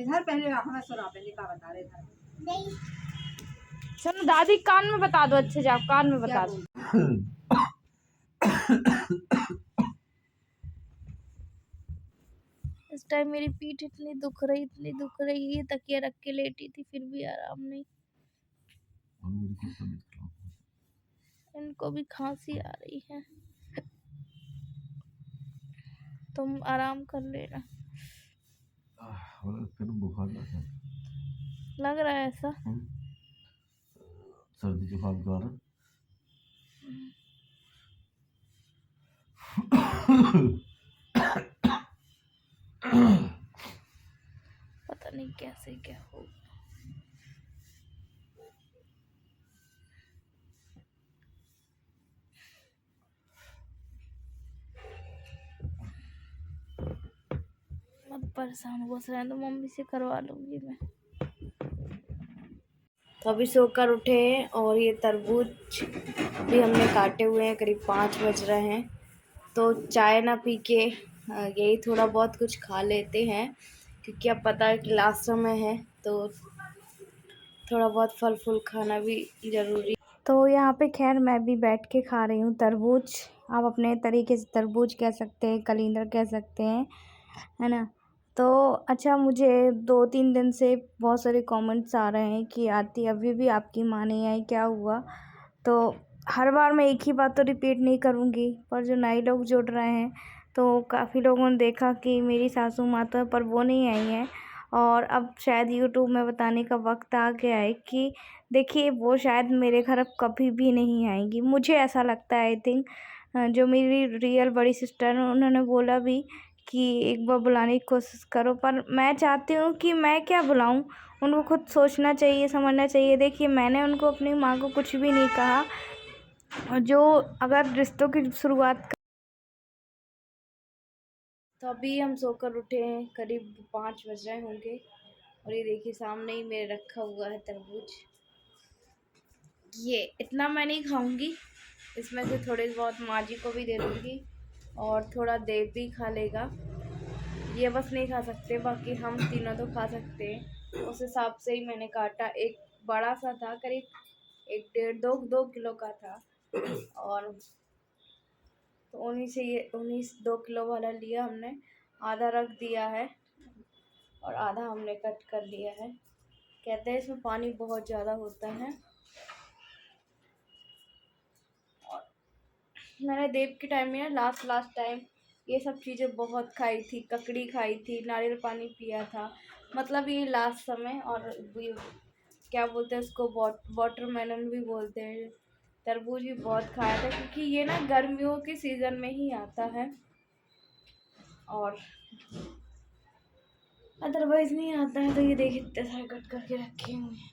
इधर पहले हमें सुना पहले का बता रहे थे। नहीं सुनो दादी, कान में बता दो, अच्छे से आप कान में बता दो। इस टाइम मेरी पीठ इतनी दुख रही है, तकिया रख के लेटी थी फिर भी आराम नहीं। इनको भी खांसी आ रही है, तुम आराम कर लेना। बुखार लग रहा है ऐसा। सर्दी जुकाम का पता नहीं कैसे क्या हो। मत परेशान बस रहने दो, मम्मी से करवा लूंगी मैं। तो अभी सोकर उठे हैं और ये तरबूज भी हमने काटे हुए हैं, करीब 5 बज रहे हैं। तो चाय ना पी के यही थोड़ा बहुत कुछ खा लेते हैं, क्योंकि अब पता है कि लास्ट समय है तो थोड़ा बहुत फल फूल खाना भी ज़रूरी। तो यहाँ पे खैर मैं भी बैठ के खा रही हूँ तरबूज। आप अपने तरीके से तरबूज कह सकते हैं, कलिंदर कह सकते हैं, है ना। तो अच्छा, मुझे 2-3 दिन से बहुत सारे कमेंट्स आ रहे हैं कि आरती अभी भी आपकी माँ नहीं आई, क्या हुआ। तो हर बार मैं एक ही बात तो रिपीट नहीं करूँगी, पर जो नए लोग जुड़ रहे हैं तो काफ़ी लोगों ने देखा कि मेरी सासू माँ तो है पर वो नहीं आई हैं। और अब शायद यूट्यूब में बताने का वक्त आ गया है कि देखिए वो शायद मेरे घर अब कभी भी नहीं आएंगी, मुझे ऐसा लगता है। आई थिंक जो मेरी रियल बड़ी सिस्टर है उन्होंने बोला भी कि एक बार बुलाने की कोशिश करो, पर मैं चाहती हूँ कि मैं क्या बुलाऊँ, उनको खुद सोचना चाहिए, समझना चाहिए। देखिए मैंने उनको अपनी माँ को कुछ भी नहीं कहा, और जो अगर रिश्तों की शुरुआत तो अभी हम सोकर उठे हैं, करीब 5 बज रहे होंगे। और ये देखिए सामने ही मेरे रखा हुआ है तरबूज। ये इतना मैं नहीं खाऊंगी, इसमें से थोड़े बहुत माँ जी को भी दे दूँगी और थोड़ा देव भी खा लेगा। ये बस नहीं खा सकते, बाकी हम तीनों तो खा सकते हैं। उस हिसाब से ही मैंने काटा, एक बड़ा सा था, करीब 1.5-2 किलो का था। और तो उन्हीं 2 किलो वाला लिया हमने, आधा रख दिया है और आधा हमने कट कर लिया है। कहते हैं इसमें पानी बहुत ज़्यादा होता है। और मैंने देव के टाइम में लास्ट टाइम ये सब चीज़ें बहुत खाई थी, ककड़ी खाई थी, नारियल पानी पिया था, मतलब ये लास्ट समय। और क्या बोलते हैं उसको, वाटरमेलन भी बोलते हैं, तरबूज भी बहुत खाया था, क्योंकि ये ना गर्मियों के सीज़न में ही आता है और अदरवाइज नहीं आता है। तो ये देखिए इतने सारे कट करके रखे हुए हैं।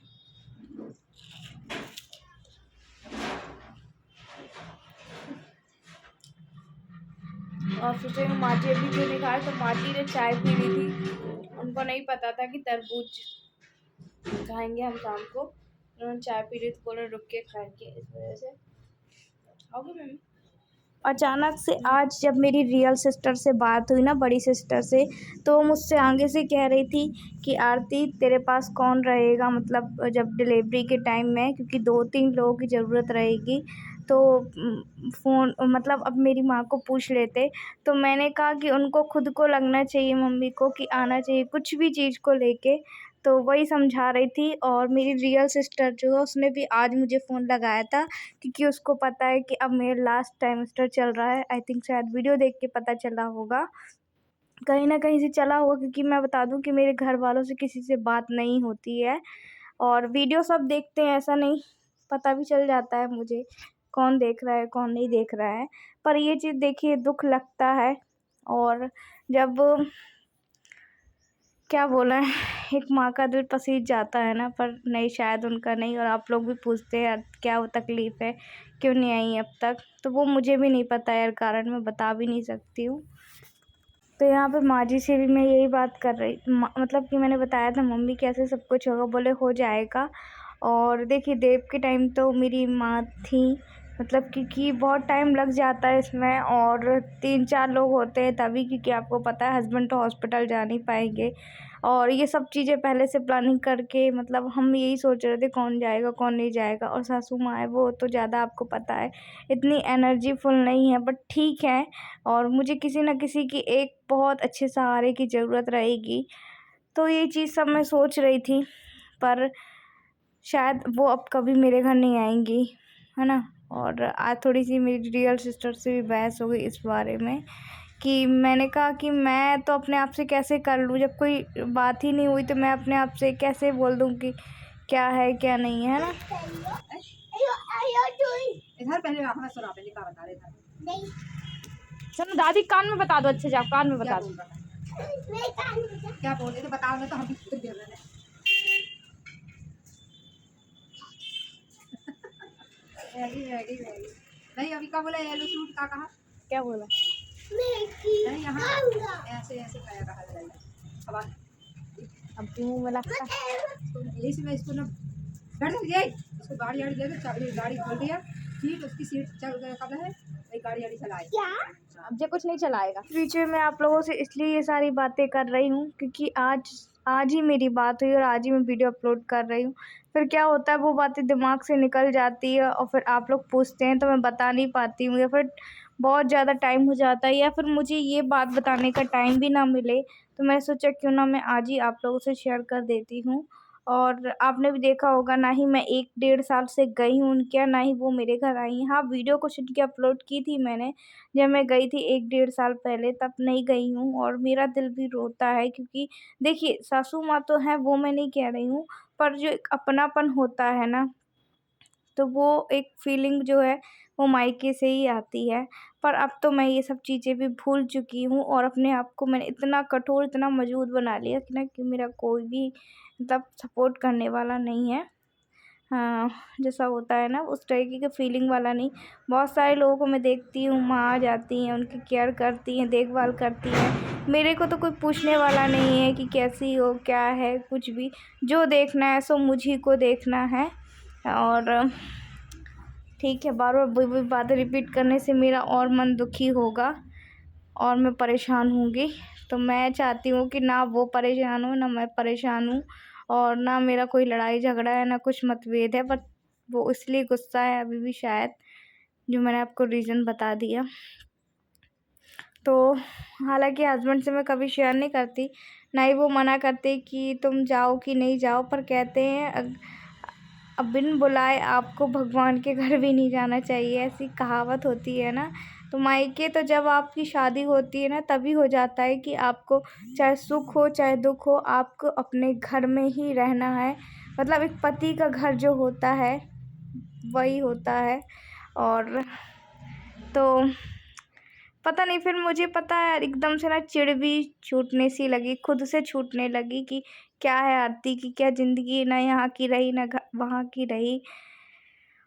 और सोचे माँ जी अभी क्यों नहीं खाए, तो माँ जी ने चाय पी ली थी, उनको नहीं पता था कि तरबूज खाएंगे हम शाम को। उन्होंने चाय पी ली तो बोले रुक के खाएंगे, इस वजह से। आओगे मम्मी? अचानक से आज जब मेरी रियल सिस्टर से बात हुई ना, बड़ी सिस्टर से, तो मुझसे आगे से कह रही थी कि आरती तेरे पास कौन रहेगा, मतलब जब डिलीवरी के टाइम में, क्योंकि 2-3 लोगों की ज़रूरत रहेगी। तो फ़ोन मतलब अब मेरी माँ को पूछ लेते। तो मैंने कहा कि उनको खुद को लगना चाहिए, मम्मी को, कि आना चाहिए कुछ भी चीज़ को लेके। तो वही समझा रही थी। और मेरी रियल सिस्टर जो है उसने भी आज मुझे फ़ोन लगाया था, क्योंकि उसको पता है कि अब मेरा लास्ट ट्राइमेस्टर चल रहा है। आई थिंक शायद वीडियो देख के पता चला होगा, कहीं ना कहीं से चला होगा, क्योंकि मैं बता दूं कि मेरे घर वालों से किसी से बात नहीं होती है। और वीडियो सब देखते हैं, ऐसा नहीं, पता भी चल जाता है मुझे कौन देख रहा है कौन नहीं देख रहा है। पर ये चीज़ देखिए दुख लगता है। और जब क्या बोला है, एक माँ का दिल पसीज जाता है ना, पर नहीं, शायद उनका नहीं। और आप लोग भी पूछते हैं यार क्या वो तकलीफ़ है, क्यों नहीं आई अब तक, तो वो मुझे भी नहीं पता यार, कारण मैं बता भी नहीं सकती हूँ। तो यहाँ पे माँ जी से भी मैं यही बात कर रही, मतलब कि मैंने बताया था मम्मी कैसे सब कुछ होगा, बोले हो जाएगा। और देखिए देव के टाइम तो मेरी माँ थी, मतलब क्योंकि बहुत टाइम लग जाता है इसमें, और 3-4 लोग होते हैं तभी, क्योंकि आपको पता है हस्बैंड तो हॉस्पिटल जा नहीं पाएंगे। और ये सब चीज़ें पहले से प्लानिंग करके, मतलब हम यही सोच रहे थे कौन जाएगा कौन नहीं जाएगा। और सासू माँ है वो तो ज़्यादा आपको पता है इतनी एनर्जीफुल नहीं है, बट ठीक है। और मुझे किसी न किसी की एक बहुत अच्छे सहारे की ज़रूरत रहेगी, तो ये चीज़ सब मैं सोच रही थी। पर शायद वो अब कभी मेरे घर नहीं आएंगी, है ना। और आज थोड़ी सी मेरी रियल सिस्टर से भी बहस हो गई इस बारे में, कि मैंने कहा कि मैं तो अपने आप से कैसे कर लूँ, जब कोई बात ही नहीं हुई तो मैं अपने आप से कैसे बोल दूँ कि क्या है क्या नहीं है ना। इधर पहले अपना सुना, पहले का बता रहे थे। चलो दादी कान में बता दो, अच्छे से आप कान में क्या बता बोल दो। रहा है? क्या बोल रहे थे बताओ ना, तो हम भी खुद दे रहे हैं। नहीं अभी का बोला, येलो सूट का कहा? क्या बोला? नहीं यहाँ ऐसे ऐसे खाया कहा जाएगा। अब मुँह में लगता है। यही से मैं इसको ना बैठ जाए, इसको गाड़ी वाड़ी दे दो, चाबी गाड़ी खोल दिया, ठीक उसकी सीट चल कब है वही गाड़ी वाड़ी चलाए। अब जो कुछ नहीं चलाएगा। बीच में मैं आप लोगों से इसलिए ये सारी बातें कर रही हूँ क्योंकि आज ही मेरी बात हुई और आज ही मैं वीडियो अपलोड कर रही हूँ। फिर क्या होता है, वो बातें दिमाग से निकल जाती है और फिर आप लोग पूछते हैं तो मैं बता नहीं पाती हूँ, या फिर बहुत ज़्यादा टाइम हो जाता है, या फिर मुझे ये बात बताने का टाइम भी ना मिले। तो मैंने सोचा क्यों ना मैं आज ही आप लोगों से शेयर कर देती हूँ। और आपने भी देखा होगा, ना ही मैं 1-1.5 साल से गई हूँ उनके यहाँ, ना ही वो मेरे घर आई हैं। हाँ, वीडियो कुछ उनकी अपलोड की थी मैंने, जब मैं गई थी 1-1.5 साल पहले, तब नहीं गई हूँ। और मेरा दिल भी रोता है क्योंकि देखिए सासू माँ तो हैं, वो मैं नहीं कह रही हूँ, पर जो एक अपनापन होता है ना, तो वो एक फीलिंग जो है वो मायके से ही आती है। पर अब तो मैं ये सब चीज़ें भी भूल चुकी हूँ और अपने आप को मैंने इतना कठोर, इतना मजबूत बना लिया कि ना कि मेरा कोई भी मतलब सपोर्ट करने वाला नहीं है। हाँ, जैसा होता है ना उस तरीके का फीलिंग वाला नहीं। बहुत सारे लोगों को मैं देखती हूँ, माँ आ जाती हैं, उनकी केयर करती हैं, देखभाल करती हैं। मेरे को तो कोई पूछने वाला नहीं है कि कैसी हो, क्या है, कुछ भी। जो देखना है सो मुझी को देखना है। और ठीक है, बार बार वही बातें रिपीट करने से मेरा और मन दुखी होगा और मैं परेशान होंगी। तो मैं चाहती हूँ कि ना वो परेशान हो, ना मैं परेशान हूँ, और ना मेरा कोई लड़ाई झगड़ा है, ना कुछ मतभेद है। पर वो इसलिए गुस्सा है अभी भी शायद, जो मैंने आपको रीज़न बता दिया। तो हालांकि हस्बैंड से मैं कभी शेयर नहीं करती, ना ही वो मना करते कि तुम जाओ कि नहीं जाओ, पर कहते हैं अब बिन बुलाए आपको भगवान के घर भी नहीं जाना चाहिए, ऐसी कहावत होती है ना। तो मायके तो जब आपकी शादी होती है ना, तभी हो जाता है कि आपको चाहे सुख हो चाहे दुख हो, आपको अपने घर में ही रहना है। मतलब एक पति का घर जो होता है वही होता है। और तो पता नहीं, फिर मुझे पता है एकदम से ना चिढ़ भी छूटने सी लगी, खुद से छूटने लगी कि क्या है आरती की, क्या ज़िंदगी, ना यहाँ की रही ना वहाँ की रही।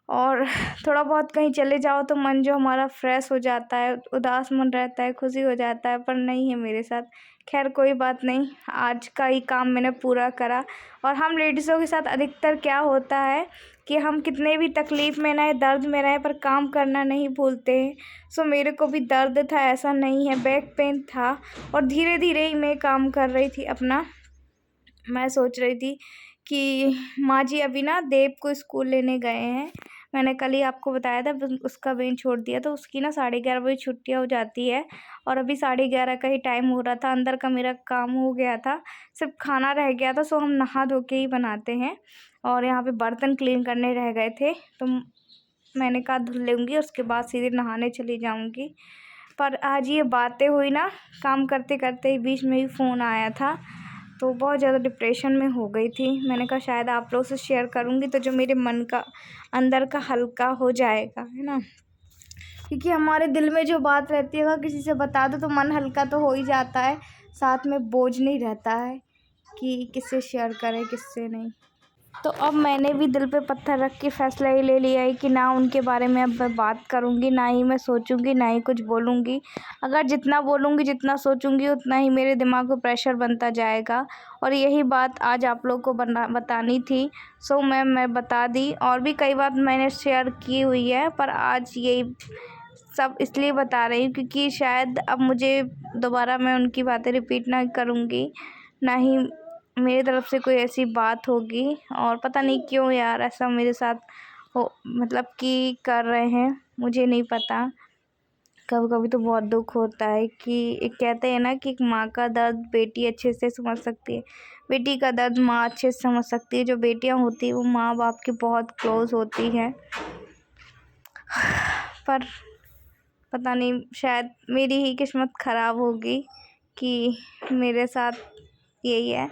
और थोड़ा बहुत कहीं चले जाओ तो मन जो हमारा फ्रेश हो जाता है, उदास मन रहता है, खुशी हो जाता है, पर नहीं है मेरे साथ। खैर कोई बात नहीं, आज का ही काम मैंने पूरा करा। और हम लेडीज़ों के साथ अधिकतर क्या होता है कि हम कितने भी तकलीफ़ में रहें, दर्द में रहें, पर काम करना नहीं भूलते हैं। सो मेरे को भी दर्द था, ऐसा नहीं है, बैक पेन था, और धीरे धीरे ही मैं काम कर रही थी अपना। मैं सोच रही थी कि माँ जी अभी ना देव को स्कूल लेने गए हैं। मैंने कल ही आपको बताया था, उसका वैन छोड़ दिया, तो उसकी ना 11:30 बजे छुट्टियाँ हो जाती है। और अभी 11:30 का ही टाइम हो रहा था, अंदर का मेरा काम हो गया था, सिर्फ खाना रह गया था। सो हम नहा धो के ही बनाते हैं, और यहाँ पे बर्तन क्लीन करने रह गए थे, तो मैंने कहा धुल लूँगी, उसके बाद सीधे नहाने चली जाऊँगी। पर आज ये बातें हुई ना, काम करते करते ही बीच में ही फ़ोन आया था, तो बहुत ज़्यादा डिप्रेशन में हो गई थी। मैंने कहा शायद आप लोगों से शेयर करूँगी तो जो मेरे मन का अंदर का हल्का हो जाएगा, है ना। क्योंकि हमारे दिल में जो बात रहती है, अगर किसी से बता दो तो मन हल्का तो हो ही जाता है, साथ में बोझ नहीं रहता है कि किससे शेयर करें किससे नहीं। तो अब मैंने भी दिल पे पत्थर रख के फ़ैसला ये ले लिया है कि ना उनके बारे में अब मैं बात करूँगी, ना ही मैं सोचूँगी, ना ही कुछ बोलूँगी। अगर जितना बोलूँगी, जितना सोचूँगी, उतना ही मेरे दिमाग पे प्रेशर बनता जाएगा और यही बात आज आप लोग को बतानी थी। सो मैं बता दी और भी कई बात मैंने शेयर की हुई है, पर आज यही सब इसलिए बता रही हूँ क्योंकि शायद अब मुझे दोबारा मैं उनकी बातें रिपीट ना करूँगी, ना ही मेरी तरफ से कोई ऐसी बात होगी। और पता नहीं क्यों यार ऐसा मेरे साथ हो, मतलब कि कर रहे हैं, मुझे नहीं पता। कभी कभी तो बहुत दुख होता है कि एक कहते हैं ना कि एक माँ का दर्द बेटी अच्छे से समझ सकती है, बेटी का दर्द माँ अच्छे से समझ सकती है। जो बेटियाँ होती हैं वो माँ बाप की बहुत क्लोज होती हैं, पर पता नहीं शायद मेरी ही किस्मत ख़राब होगी कि मेरे साथ यही है।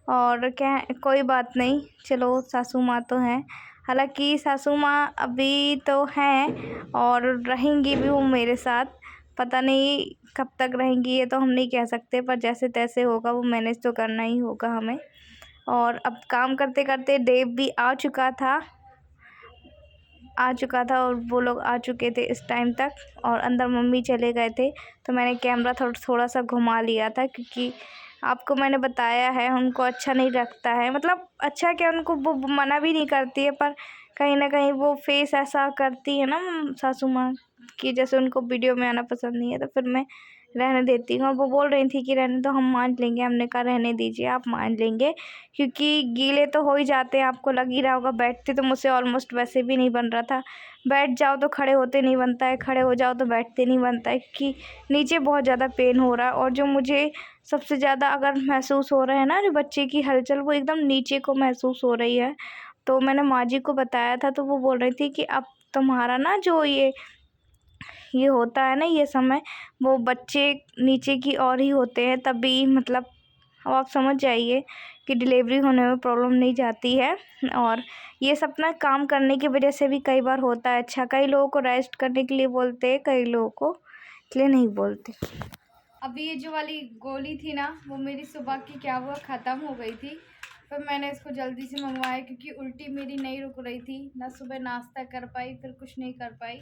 और क्या, कोई बात नहीं, चलो सासू माँ तो हैं, हालांकि सासू माँ अभी तो हैं और रहेंगी भी वो मेरे साथ। पता नहीं कब तक रहेंगी ये तो हम नहीं कह सकते, पर जैसे तैसे होगा वो मैनेज तो करना ही होगा हमें। और अब काम करते करते देव भी आ चुका था और वो लोग आ चुके थे इस टाइम तक, और अंदर मम्मी चले गए थे। तो मैंने कैमरा थोड़ा सा घुमा लिया था क्योंकि आपको मैंने बताया है उनको अच्छा नहीं लगता है, मतलब अच्छा क्या, उनको वो मना भी नहीं करती है, पर कहीं ना कहीं वो फेस ऐसा करती है ना सासू माँ कि जैसे उनको वीडियो में आना पसंद नहीं है। तो फिर मैं रहने देती हूँ। वो बोल रही थी कि रहने तो हम मान लेंगे, हमने कहा रहने दीजिए, आप मान लेंगे क्योंकि गीले तो हो ही जाते हैं। आपको लग ही रहा होगा, बैठते तो मुझसे ऑलमोस्ट वैसे भी नहीं बन रहा था। बैठ जाओ तो खड़े होते नहीं बनता है, खड़े हो जाओ तो बैठते नहीं बनता है क्योंकि नीचे बहुत ज़्यादा पेन हो रहा है। और जो मुझे सबसे ज़्यादा अगर महसूस हो रहा है ना, जो बच्चे की हलचल, वो एकदम नीचे को महसूस हो रही है। तो मैंने माँ जी को बताया था, तो वो बोल रही थी कि अब तुम्हारा ना जो ये होता है ना, ये समय, वो बच्चे नीचे की ओर ही होते हैं तभी, मतलब अब आप समझ जाइए कि डिलीवरी होने में प्रॉब्लम नहीं जाती है। और ये सब ना काम करने की वजह से भी कई बार होता है। अच्छा, कई लोगों को रेस्ट करने के लिए बोलते हैं, कई लोगों को इसलिए नहीं बोलते। अभी ये जो वाली गोली थी ना, वो मेरी सुबह की क्या हुआ ख़त्म हो गई थी, फिर मैंने इसको जल्दी से मंगवाया क्योंकि उल्टी मेरी नहीं रुक रही थी ना। सुबह नाश्ता कर पाई, फिर कुछ नहीं कर पाई।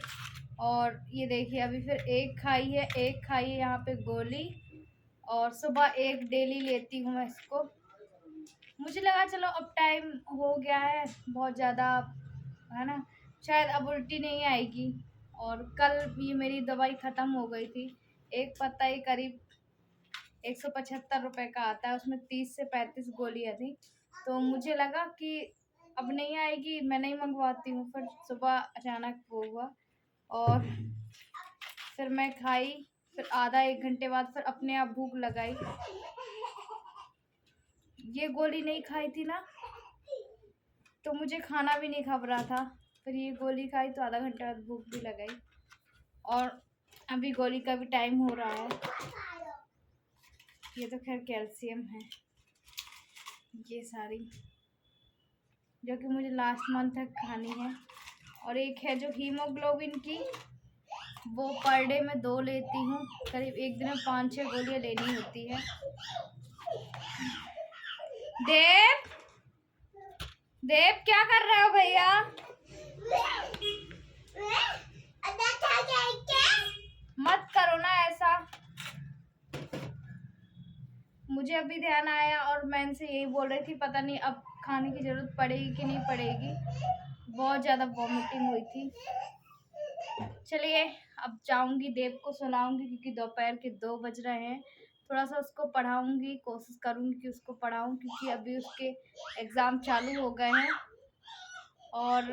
और ये देखिए अभी फिर एक खाई है यहाँ पे गोली, और सुबह एक डेली लेती हूँ मैं इसको। मुझे लगा चलो अब टाइम हो गया है बहुत ज़्यादा, है ना, शायद अब उल्टी नहीं आएगी। और कल ये मेरी दवाई ख़त्म हो गई थी। एक पत्ता ही करीब 175 रुपये का आता है, उसमें 30 से 35 गोलियाँ थी। तो मुझे लगा कि अब नहीं आएगी, मैं नहीं मंगवाती हूँ। फिर सुबह अचानक वो हुआ और फिर मैं खाई। फिर आधा एक घंटे बाद फिर अपने आप भूख लगाई। ये गोली नहीं खाई थी ना तो मुझे खाना भी नहीं खा रहा था। फिर ये गोली खाई तो आधा घंटे बाद भूख भी लगाई। और अभी गोली का भी टाइम हो रहा है। ये तो खैर कैल्शियम है, ये सारी जो कि मुझे लास्ट मंथ तक खानी है। और एक है जो हीमोग्लोबिन की, वो पर डे में 2 लेती हूँ। करीब एक दिन में 5-6 गोलियाँ लेनी होती है। देव देव क्या कर रहे हो भैया? मत करो ना ऐसा। मुझे अभी ध्यान आया और मैं इनसे यही बोल रही थी, पता नहीं अब खाने की ज़रूरत पड़ेगी कि नहीं पड़ेगी। बहुत ज़्यादा वॉमिटिंग हुई थी। चलिए अब जाऊंगी, देव को सुलाऊंगी क्योंकि दोपहर के 2 बज रहे हैं। थोड़ा सा उसको पढ़ाऊंगी, कोशिश करूंगी कि उसको पढ़ाऊं क्योंकि अभी उसके एग्ज़ाम चालू हो गए हैं। और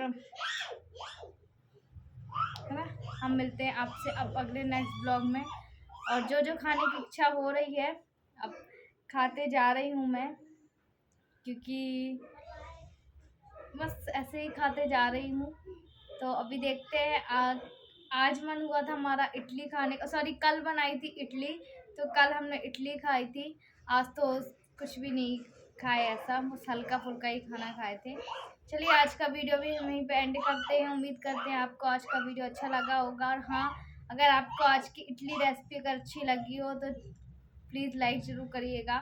है ना, हम मिलते हैं आपसे अब अगले नेक्स्ट ब्लॉग में। और जो जो खाने की इच्छा हो रही है अब खाते जा रही हूँ मैं, क्योंकि बस ऐसे ही खाते जा रही हूँ। तो अभी देखते हैं। आज मन हुआ था हमारा इडली खाने का, सॉरी कल बनाई थी इडली, तो कल हमने इडली खाई थी। आज तो कुछ भी नहीं खाए, ऐसा बस हल्का फुल्का ही खाना खाए थे। चलिए आज का वीडियो भी हम यहीं पे एंड करते हैं। उम्मीद करते हैं आपको आज का वीडियो अच्छा लगा होगा। और हाँ, अगर आपको आज की इडली रेसिपी अगर अच्छी लगी हो तो प्लीज़ लाइक ज़रूर करिएगा,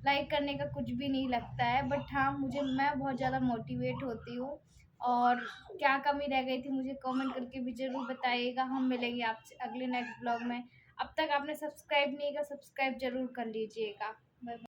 लाइक करने का कुछ भी नहीं लगता है, बट हाँ मैं बहुत ज़्यादा मोटिवेट होती हूँ। और क्या कमी रह गई थी मुझे कमेंट करके भी ज़रूर बताइएगा। हम मिलेंगे आपसे अगले नेक्स्ट ब्लॉग में। अब तक आपने सब्सक्राइब नहीं किया, सब्सक्राइब ज़रूर कर लीजिएगा। Bye bye.